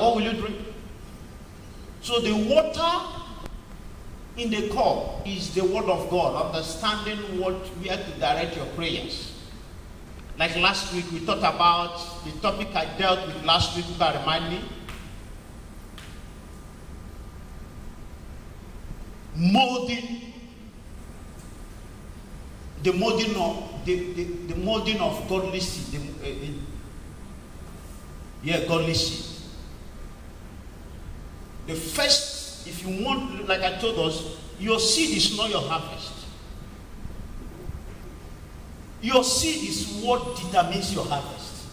what will you drink? So the water in the cup is the word of God, understanding where to direct your prayers. Like last week, we talked about the topic I dealt with last week. You can remind me? Molding. The molding of godly seed. Godly seed. The first, if you want, like I told us, your seed is not your harvest. Your seed is what determines your harvest.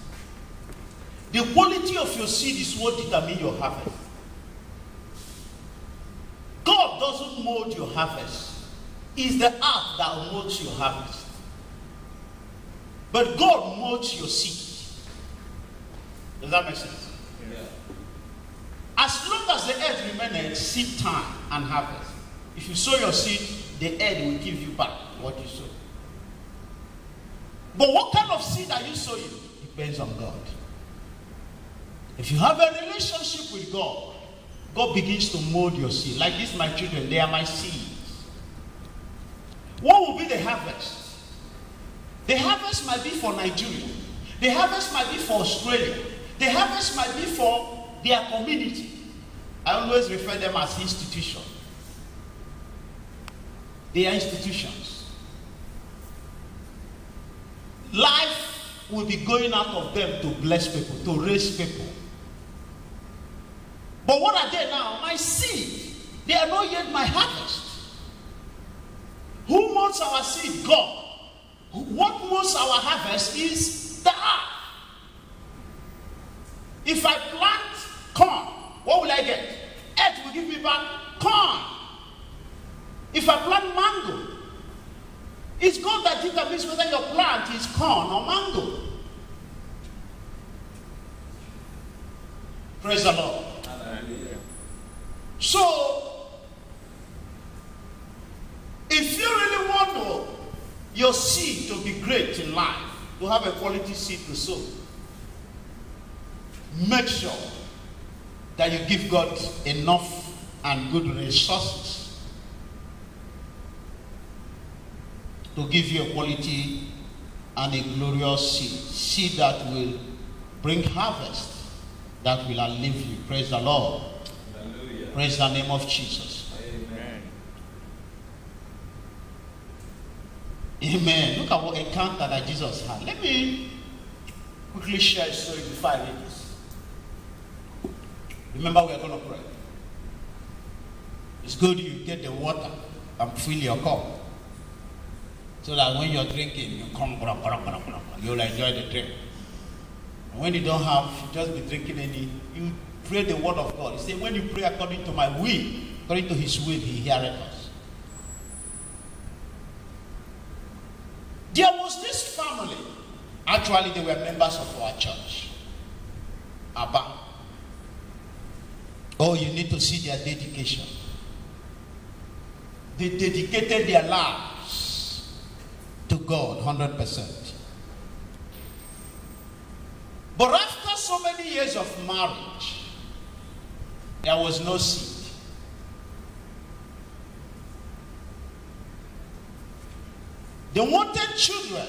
The quality of your seed is what determines your harvest. God doesn't mold your harvest. It's the earth that molds your harvest. But God molds your seed. Does that make sense? Yeah. As long as the earth remains seed time and harvest, if you sow your seed, the earth will give you back what you sow. But what kind of seed are you sowing? Depends on God. If you have a relationship with God, God begins to mold your seed. Like this, my children, they are my seeds. What will be the harvest? The harvest might be for Nigeria. The harvest might be for Australia. The harvest might be for their community. I always refer them as institutions. They are institutions. Life will be going out of them to bless people, to raise people. But what are they now? My seed. They are not yet my harvest. Who molds our seed? God. What molds our harvest is the earth. If I plant corn, what will I get? Earth will give me back corn. If I plant mango, it's God that determines whether your plant is corn or mango. Praise the Lord. Hallelujah. So, if you really want your seed to be great in life, to have a quality seed to sow, make sure that you give God enough and good resources to give you a quality and a glorious seed. Seed that will bring harvest, that will outlive you. Praise the Lord. Hallelujah. Praise the name of Jesus. Amen. Amen. Look at what encounter that Jesus had. Let me quickly share a story before I read this. Remember, we are going to pray. It's good you get the water and fill your cup, so that when you're drinking, you'll enjoy the drink. And when you don't have, you just be drinking any, you pray the word of God. He said, when you pray according to my will, according to his will, he heareth us. There was this family. Actually, they were members of our church. Abba. Oh, you need to see their dedication. They dedicated their lives to God 100%. But after so many years of marriage, there was no seed. They wanted children.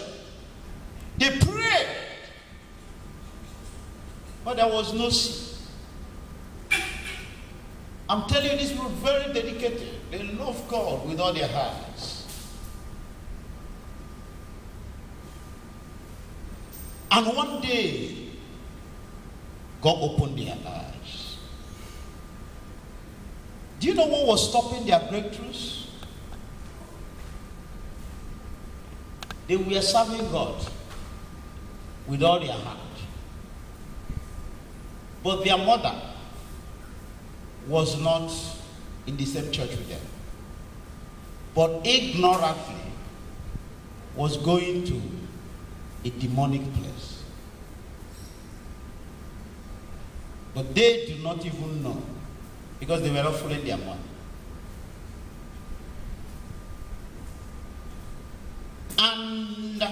They prayed. But there was no seed. I'm telling you, these people were very dedicated. They love God with all their hearts. And one day, God opened their eyes. Do you know what was stopping their breakthroughs? They were serving God with all their heart. But their mother was not in the same church with them, but ignorantly was going to a demonic place. But they do not even know, because they were not following their money. And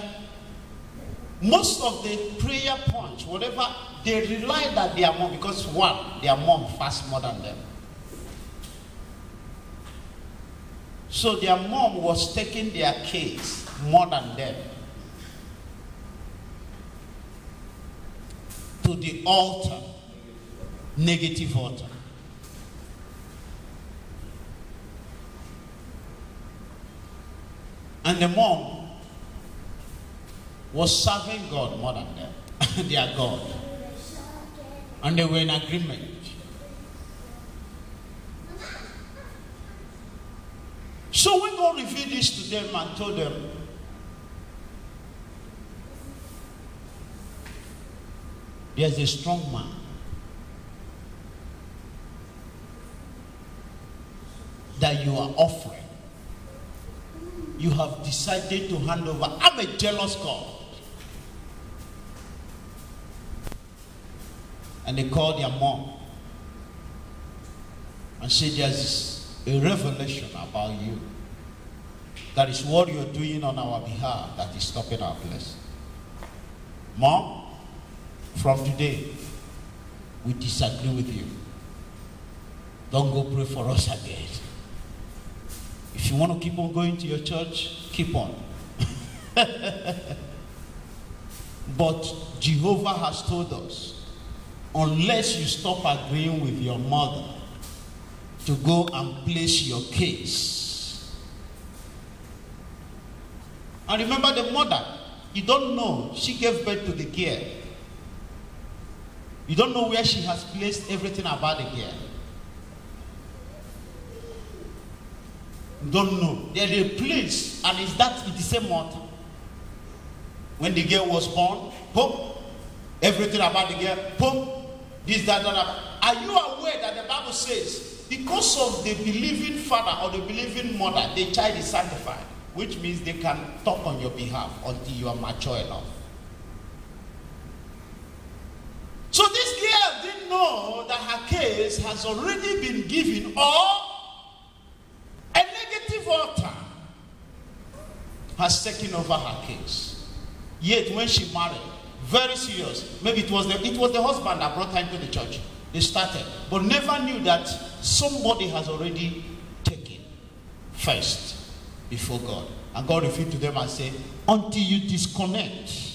Most of the prayer points, whatever, they relied that their mom, because one, their mom fasts more than them. So their mom was taking their case more than them to the altar, negative altar. And the mom was serving God more than them, their God. And they were in agreement. So when God revealed this to them and told them, there's a strong man that you are offering. You have decided to hand over. I'm a jealous God. And they called their mom and said, there's a revelation about you. That is what you're doing on our behalf that is stopping our blessing. Mom, from today, we disagree with you. Don't go pray for us again. If you want to keep on going to your church, keep on. But Jehovah has told us, unless you stop agreeing with your mother to go and place your case. And remember the mother, you don't know, she gave birth to the girl. You don't know where she has placed everything about the girl. You don't know. There's a place, and is that in the same month? When the girl was born, boom, everything about the girl, boom, this, that, that. Are you aware that the Bible says, because of the believing father or the believing mother, the child is sanctified, which means they can talk on your behalf until you are mature enough. So this girl didn't know that her case has already been given, or a negative altar has taken over her case. Yet when she married, very serious, maybe it was the husband that brought her into the church. They started, but never knew that somebody has already taken first before God. And God revealed to them and said, until you disconnect,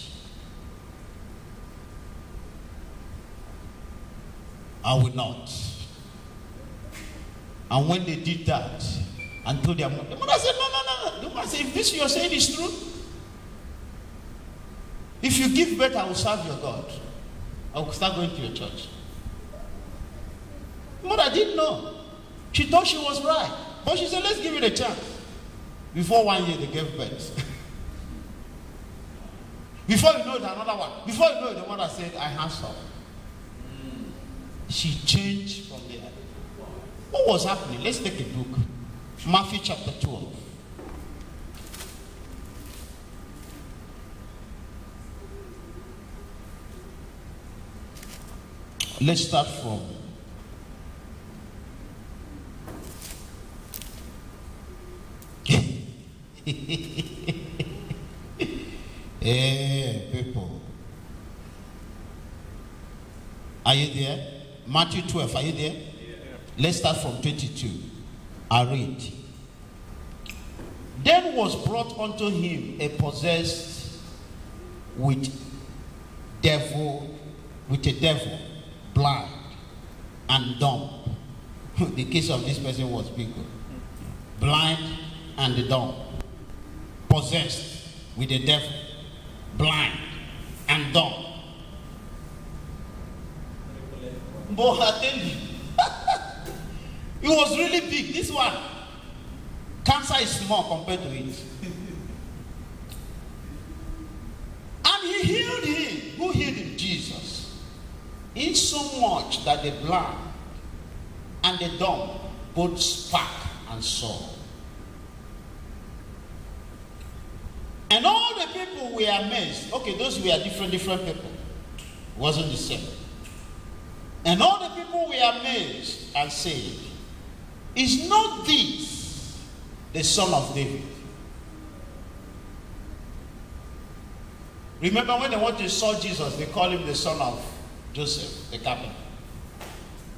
I will not. And when they did that and told their mother, the mother said, no. The mother said, if this you're saying is true, if you give birth, I will serve your God. I will start going to your church. The mother didn't know. She thought she was right. But she said, let's give it a chance. Before 1 year, they gave birth. Before you know it, another one. Before you know it, the mother said, I hands off. She changed from there. What was happening? Let's take a book. Matthew chapter 12. Let's start from people. Are you there? Matthew 12, are you there? Yeah. Let's start from 22. I read. Then was brought unto him a possessed with a devil, blind and dumb. The case of this person was big. Blind and dumb. Possessed with a devil, blind and dumb. But I tell you, it was really big. This one, cancer is small compared to it. And he healed him. Who healed him? Jesus. In so much that the blind and the dumb both spake and saw. And all the people were amazed. Okay, those were different people. It wasn't the same. And all the people were amazed and said, is not this the son of David? Remember when they want to insult Jesus, they call him the son of Joseph, the carpenter.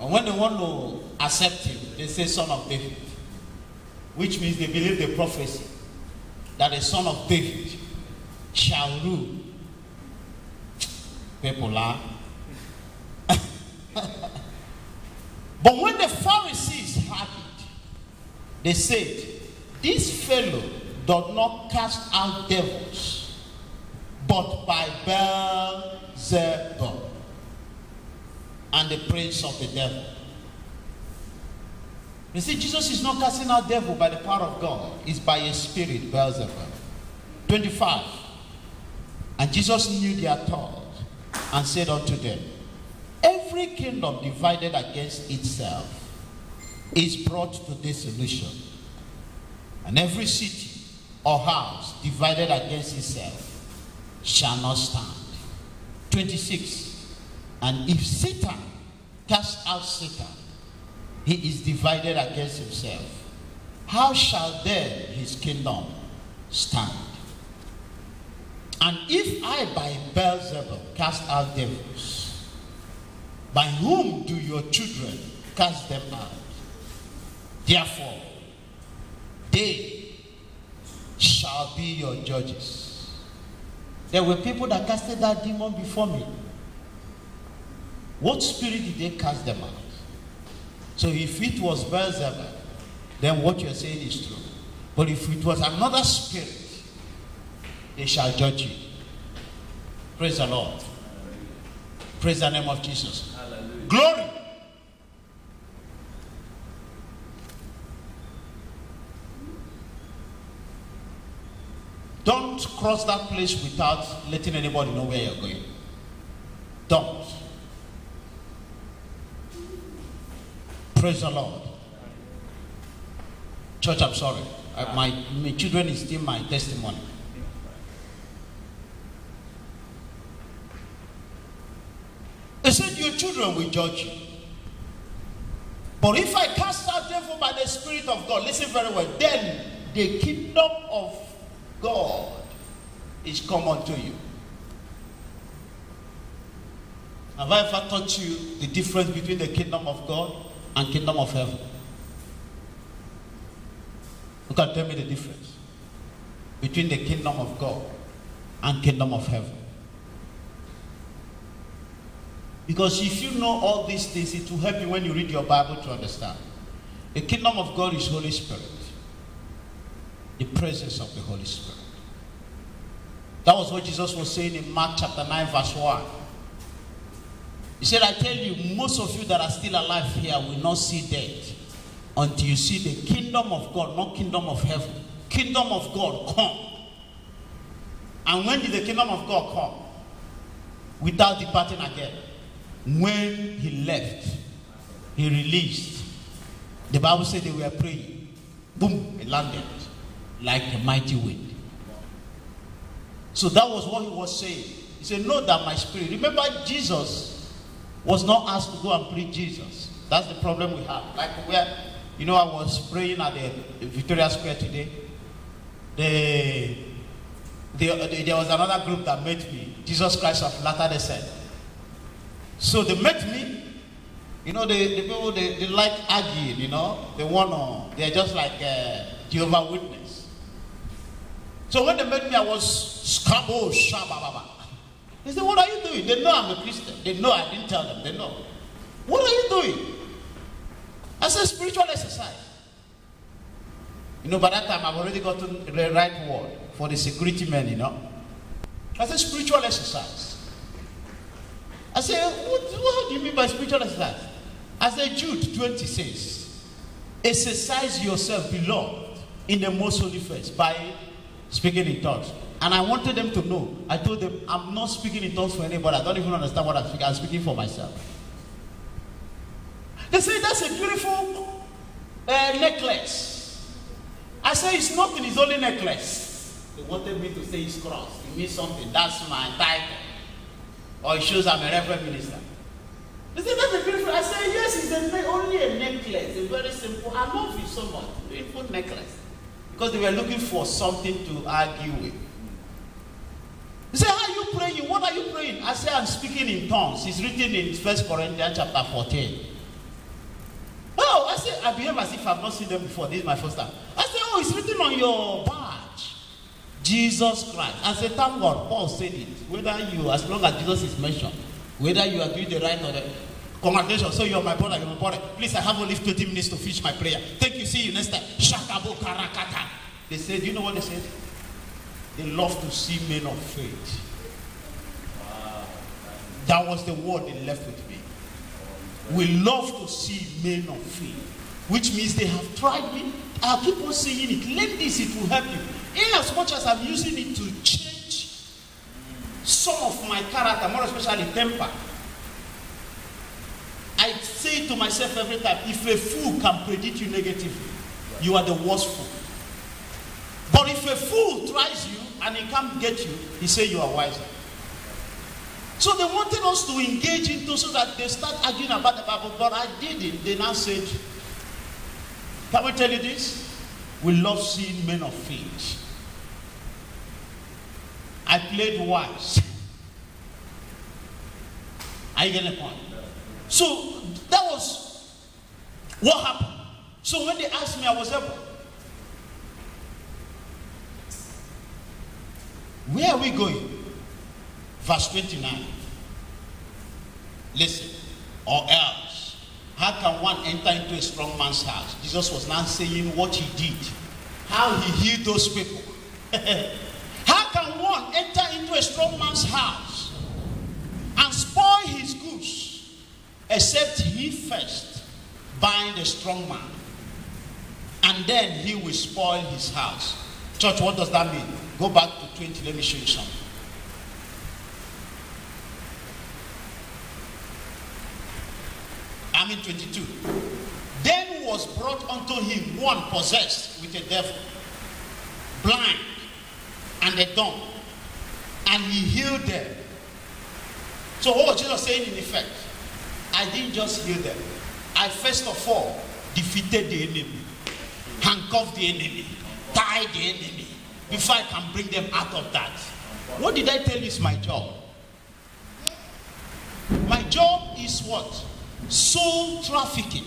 And when they want to accept him, they say son of David. Which means they believe the prophecy that the son of David shall rule. People are. But when the Pharisees had it, they said, this fellow does not cast out devils, but by Beelzebub, and the prince of the devil. You see, Jesus is not casting out devil by the power of God. It's by a spirit, Beelzebub. 25. And Jesus knew their thought and said unto them, every kingdom divided against itself is brought to dissolution. And every city or house divided against itself shall not stand. 26. And if Satan cast out Satan, he is divided against himself. How shall then his kingdom stand? And if I by Beelzebub cast out devils, by whom do your children cast them out? Therefore, they shall be your judges. There were people that casted that demon before me. What spirit did they cast them out? So if it was Beelzebub, then what you're saying is true. But if it was another spirit, they shall judge you. Praise the Lord. Praise the name of Jesus. Hallelujah. Glory. Don't cross that place without letting anybody know where you're going. Don't. Praise the Lord. Church, I'm sorry. My children is still my testimony. They said your children will judge you. But if I cast out devil by the Spirit of God, listen very well, then the kingdom of God is come unto you. Have I ever taught you the difference between the kingdom of God and kingdom of heaven? You can tell me the difference between the kingdom of God and kingdom of heaven. Because if you know all these things, it will help you when you read your Bible to understand. The kingdom of God is Holy Spirit. The presence of the Holy Spirit. That was what Jesus was saying in Mark chapter 9 verse 1. He said, I tell you, most of you that are still alive here will not see death until you see the kingdom of God, not kingdom of heaven. Kingdom of God come. And when did the kingdom of God come? Without departing again. When he left, he released. The Bible said they were praying. Boom, it landed like a mighty wind. So that was what he was saying. He said, know that my spirit. Remember, Jesus was not asked to go and preach Jesus. That's the problem we have. Like where, you know, I was praying at the Victoria Square today. There was another group that met me, Jesus Christ of Latter-day Saints. So they met me. You know, the people, they like arguing, you know. They're just like Jehovah's Witness. So when they met me, I was scrabble, shabba. They said, what are you doing? They know I'm a Christian. They know I didn't tell them. They know. What are you doing? I said, spiritual exercise. You know, by that time, I've already gotten the right word for the security men, you know. I said, spiritual exercise. I said, what do you mean by spiritual exercise? I said, Jude 20 says, exercise yourself, beloved, in the most holy faith by speaking in tongues. And I wanted them to know. I told them, I'm not speaking in tongues for anybody. I don't even understand what I'm speaking. I'm speaking for myself. They say, that's a beautiful necklace. I said, it's nothing. It's only necklace. They wanted me to say it's cross. It means something. That's my title. Or it shows I'm a reverend minister. They said, that's a beautiful. I said, yes, it's only a necklace. It's very simple. I love you so much. Beautiful necklace. Because they were looking for something to argue with. He said, how are you praying? What are you praying? I said, I'm speaking in tongues. It's written in 1 Corinthians chapter 14. Oh, I said, I behave as if I've not seen them before. This is my first time. I said, oh, it's written on your badge. Jesus Christ. I said, thank God. Paul said it. Whether you, as long as Jesus is mentioned, whether you are doing the right or the congratulations. So you're my brother, you're my brother. Please, I have only 20 minutes to finish my prayer. Thank you. See you next time. Shakabo karakata. They said, you know what they said? They love to see men of faith. That was the word they left with me. We love to see men of faith. Which means they have tried me. I'll keep on saying it. Learn this, it will help you. In as much as I'm using it to change some of my character, more especially temper, I say to myself every time, if a fool can predict you negatively, you are the worst fool. But if a fool tries you and he can't get you, he says you are wiser. So they wanted us to engage into so that they start arguing about the Bible, but I did it. They now said, can we tell you this? We love seeing men of faith. I played wise. Are you getting the point? So that was what happened. So when they asked me, I was able. Where are we going? Verse 29. Listen. Or else, how can one enter into a strong man's house? Jesus was now saying what he did. How he healed those people. How can one enter into a strong man's house and spoil his goods, except he first bind a strong man, and then he will spoil his house? Church, what does that mean? Go back to 20, let me show you something. I'm in 22. Then was brought unto him one possessed with a devil, blind, and a dumb, and he healed them. So what was Jesus saying in effect? I didn't just heal them. I first of all defeated the enemy, handcuffed the enemy, tied the enemy, before I can bring them out of that. What did I tell you is my job? My job is what? Soul trafficking.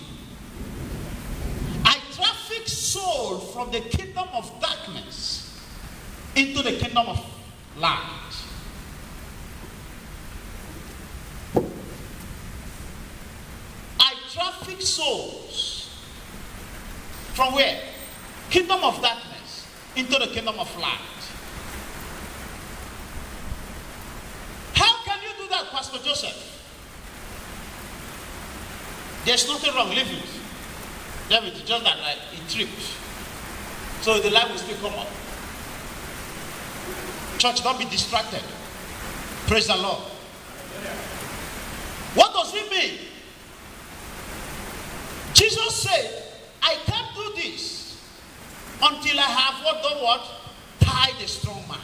I traffic soul from the kingdom of darkness into the kingdom of light. I traffic souls from where? Kingdom of darkness into the kingdom of light. How can you do that, Pastor Joseph? There's nothing wrong, leave it. Leave it, just that like it trips. So the light will still come up. Church, don't be distracted. Praise the Lord. What does it mean? Jesus said, I can't do this until I have what done what? Tied a strong man.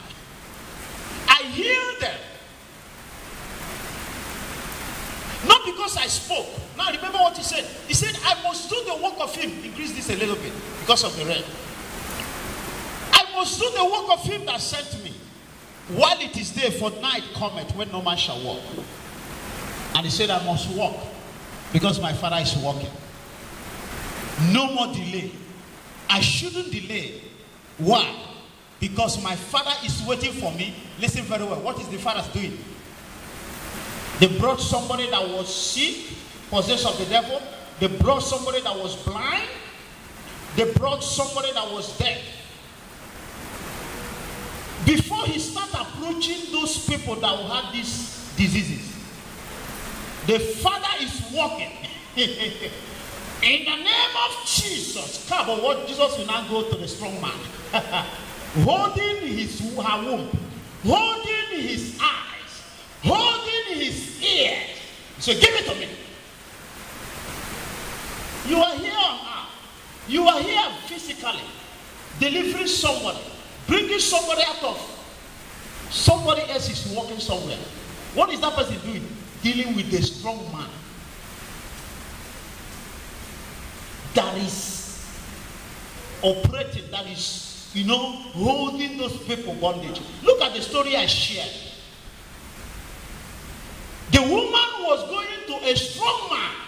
I healed them. Not because I spoke. Now remember what he said. He said, I must do the work of him. Increase this a little bit because of the rain. I must do the work of him that sent me. While it is day, for night cometh when no man shall walk. And he said, I must walk because my Father is walking. No more delay. I shouldn't delay. Why? Because my Father is waiting for me. Listen very well. What is the Father doing? They brought somebody that was sick, possessed of the devil. They brought somebody that was blind. They brought somebody that was dead. Before he started approaching those people that had these diseases, the Father is walking. In the name of Jesus. But what Jesus will now go to the strong man, holding her womb, holding his eyes, holding his ears. So give it to me. You are here on earth. You are here physically, delivering somebody, bringing somebody out of somebody else is walking somewhere. What is that person doing? Dealing with the strong man that is operating, that is, holding those people bondage. Look at the story I shared. The woman was going to a strong man